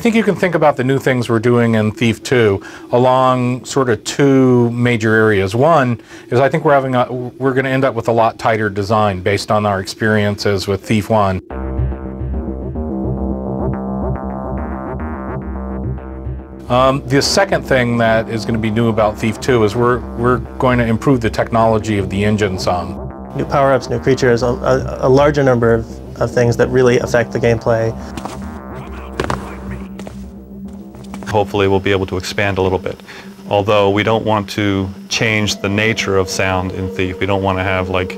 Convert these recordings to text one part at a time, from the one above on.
think you can think about the new things we're doing in Thief 2 along sort of two major areas. One is I think we're going to end up with a lot tighter design based on our experiences with Thief 1. The second thing that is going to be new about Thief 2 is we're going to improve the technology of the engine some. New power-ups, new creatures, a larger number of things that really affect the gameplay. Hopefully we'll be able to expand a little bit. Although we don't want to change the nature of sound in Thief. We don't want to have like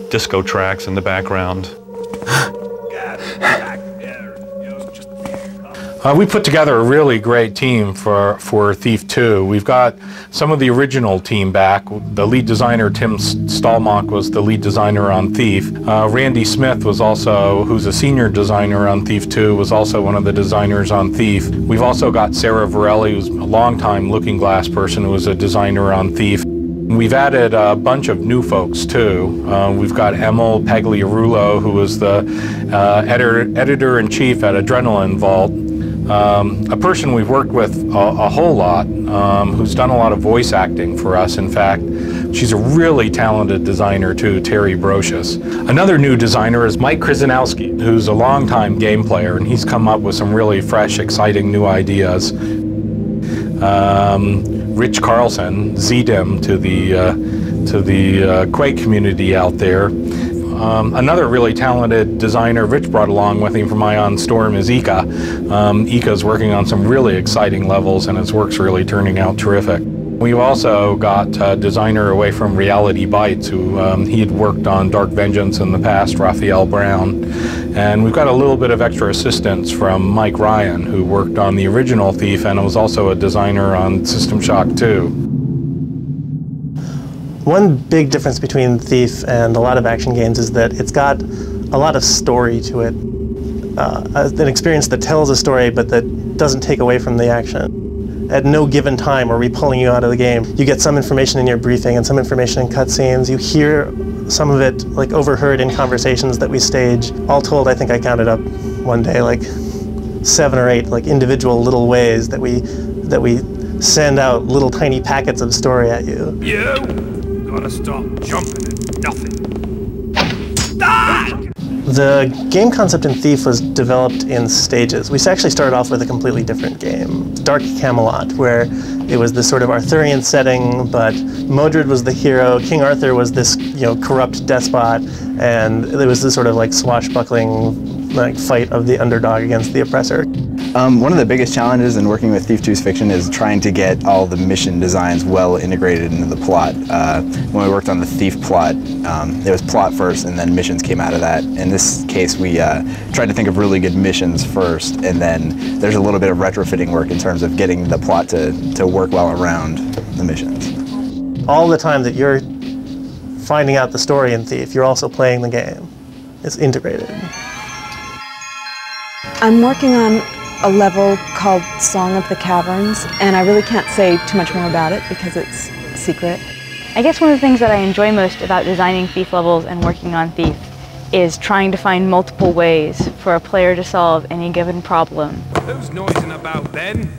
disco tracks in the background. We put together a really great team for Thief 2. We've got some of the original team back. The lead designer, Tim Stallmock, was the lead designer on Thief. Randy Smith was also, who's a senior designer on Thief 2, was also one of the designers on Thief. We've also got Sarah Varelli, who's a longtime Looking Glass person, who was a designer on Thief. We've added a bunch of new folks too. We've got Emil Pagliarulo, who was the editor-in-chief at Adrenaline Vault. A person we've worked with a whole lot, who's done a lot of voice acting for us, in fact. She's a really talented designer too, Terry Brocious. Another new designer is Mike Krzyzanowski, who's a longtime game player, and he's come up with some really fresh, exciting new ideas. Rich Carlson, ZDIM to the Quake community out there. Another really talented designer Rich brought along with him from Ion Storm is Ika. Ika's working on some really exciting levels, and his work's really turning out terrific. We've also got a designer away from Reality Bites, who he had worked on Dark Vengeance in the past, Raphael Brown. And we've got a little bit of extra assistance from Mike Ryan, who worked on the original Thief and was also a designer on System Shock 2. One big difference between Thief and a lot of action games is that it's got a lot of story to it. An experience that tells a story but that doesn't take away from the action. At no given time are we pulling you out of the game. You get some information in your briefing and some information in cutscenes. You hear some of it like overheard in conversations that we stage. All told, I think I counted up one day like 7 or 8 like individual little ways that we send out little tiny packets of story at you. Gotta stop jumping at nothing. Ah! The game concept in Thief was developed in stages. We actually started off with a completely different game, Dark Camelot, where it was this sort of Arthurian setting, but Modred was the hero, King Arthur was this, corrupt despot, and there was this sort of like swashbuckling fight of the underdog against the oppressor. One of the biggest challenges in working with Thief 2's fiction is trying to get all the mission designs well integrated into the plot. When we worked on the Thief plot, it was plot first and then missions came out of that. In this case, we tried to think of really good missions first, and then there's a little bit of retrofitting work in terms of getting the plot to work well around the missions. All the time that you're finding out the story in Thief, you're also playing the game. It's integrated. I'm working on a level called Song of the Caverns, and I really can't say too much more about it because it's a secret. I guess one of the things that I enjoy most about designing Thief levels and working on Thief is trying to find multiple ways for a player to solve any given problem. Who's noising about then?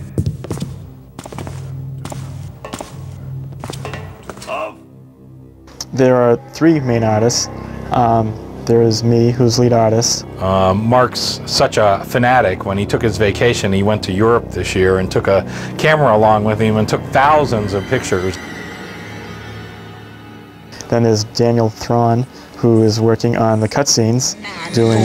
There are 3 main artists. There is me, who's lead artist. Mark's such a fanatic. When he took his vacation, he went to Europe this year and took a camera along with him and took thousands of pictures. Then there's Daniel Thrawn, who is working on the cutscenes, doing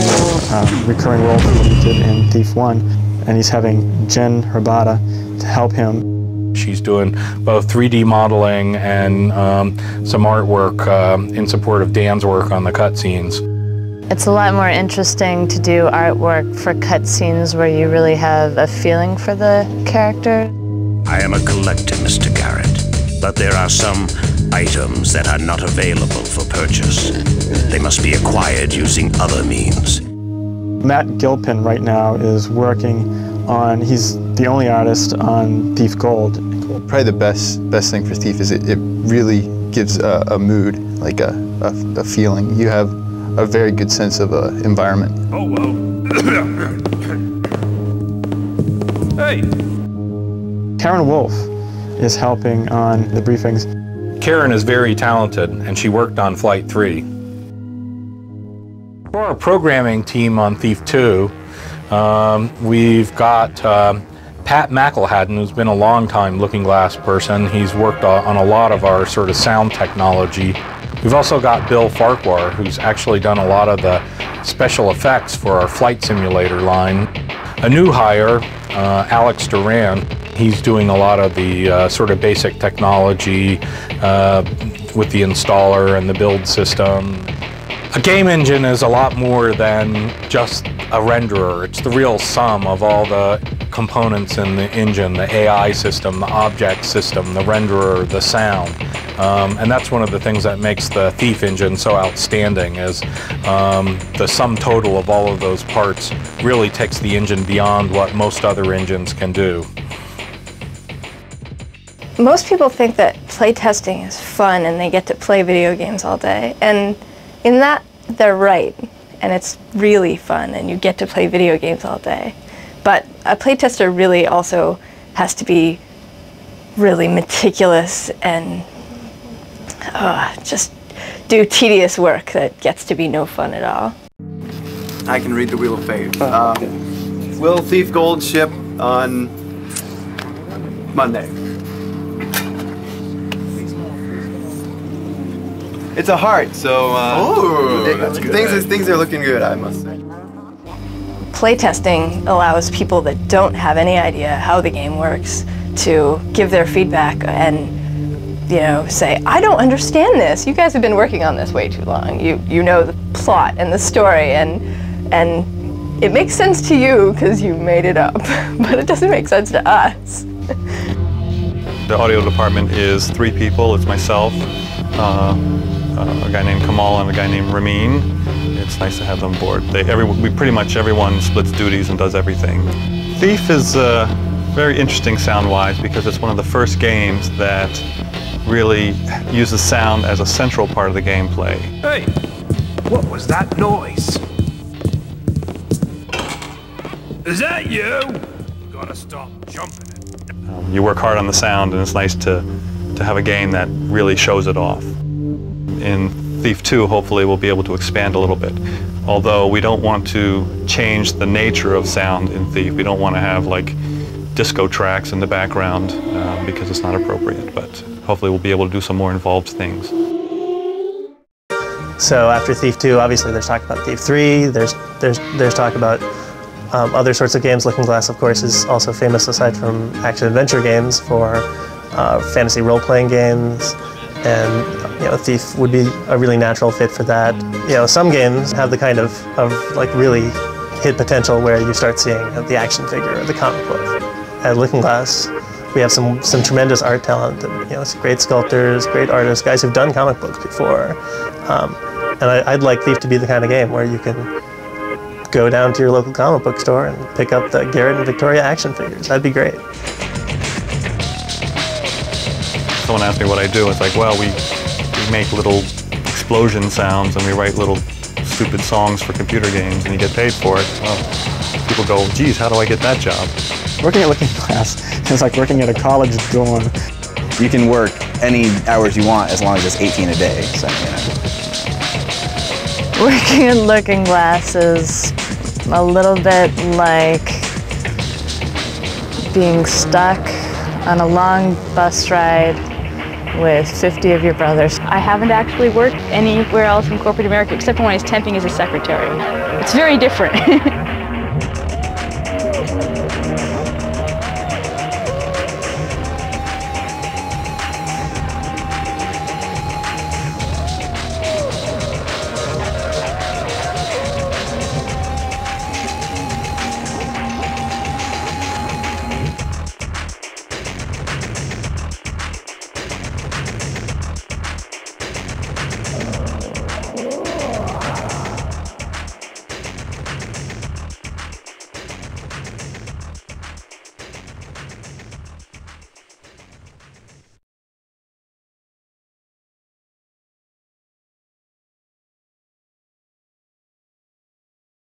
recurring role for what he did in Thief 1, and he's having Jen Herbata to help him. She's doing both 3D modeling and some artwork in support of Dan's work on the cutscenes. It's a lot more interesting to do artwork for cutscenes where you really have a feeling for the character. I am a collector, Mr. Garrett, but there are some items that are not available for purchase. They must be acquired using other means. Matt Gilpin right now is working on, he's the only artist on Thief Gold. Probably the best thing for Thief is it really gives a mood, like a feeling. You have a very good sense of environment. Oh, well. Hey! Karen Wolf is helping on the briefings. Karen is very talented, and she worked on Flight 3. For our programming team on Thief 2, we've got Pat McElhadden, who's been a long time Looking Glass person. He's worked on a lot of our sort of sound technology. We've also got Bill Farquhar, who's actually done a lot of the special effects for our flight simulator line. A new hire, Alex Duran, he's doing a lot of the sort of basic technology with the installer and the build system. A game engine is a lot more than just a renderer. It's the real sum of all the components in the engine, the AI system, the object system, the renderer, the sound. And that's one of the things that makes the Thief engine so outstanding is the sum total of all of those parts really takes the engine beyond what most other engines can do. Most people think that playtesting is fun and they get to play video games all day. And in that, they're right. And it's really fun and you get to play video games all day. But a playtester really also has to be really meticulous and just do tedious work that gets to be no fun at all. I can read the Wheel of Fate. Will Thief Gold ship on Monday? It's a heart, so things are looking good, I must say. Playtesting allows people that don't have any idea how the game works to give their feedback and say, I don't understand this. You guys have been working on this way too long. You know the plot and the story and it makes sense to you because you made it up, but it doesn't make sense to us. The audio department is 3 people. It's myself, a guy named Kamal and a guy named Ramin. It's nice to have them on board. Pretty much everyone splits duties and does everything. Thief is very interesting sound-wise because it's one of the first games that really uses sound as a central part of the gameplay. Hey, what was that noise? Is that you? Gotta stop jumping it. You work hard on the sound and it's nice to have a game that really shows it off. In Thief 2, hopefully we'll be able to expand a little bit. Although we don't want to change the nature of sound in Thief. We don't want to have like disco tracks in the background because it's not appropriate, but hopefully we'll be able to do some more involved things. So after Thief 2, obviously there's talk about Thief 3, there's talk about other sorts of games. Looking Glass, of course, is also famous aside from action-adventure games for fantasy role-playing games, and Thief would be a really natural fit for that. Some games have the kind of like really hit potential where you start seeing the action figure or the comic book. At Looking Glass, we have some tremendous art talent, and some great sculptors, great artists, guys who've done comic books before. And I'd like Thief to be the kind of game where you can go down to your local comic book store and pick up the Garrett and Victoria action figures. That'd be great. Someone asked me what I do. It's like, well, we make little explosion sounds and we write little stupid songs for computer games and you get paid for it. Well, people go, geez, how do I get that job? Working at Looking Glass is like working at a college dorm. You can work any hours you want as long as it's 18 a day. So, Working at Looking Glass is a little bit like being stuck on a long bus ride with 50 of your brothers. I haven't actually worked anywhere else in corporate America except for when I was temping as a secretary. It's very different.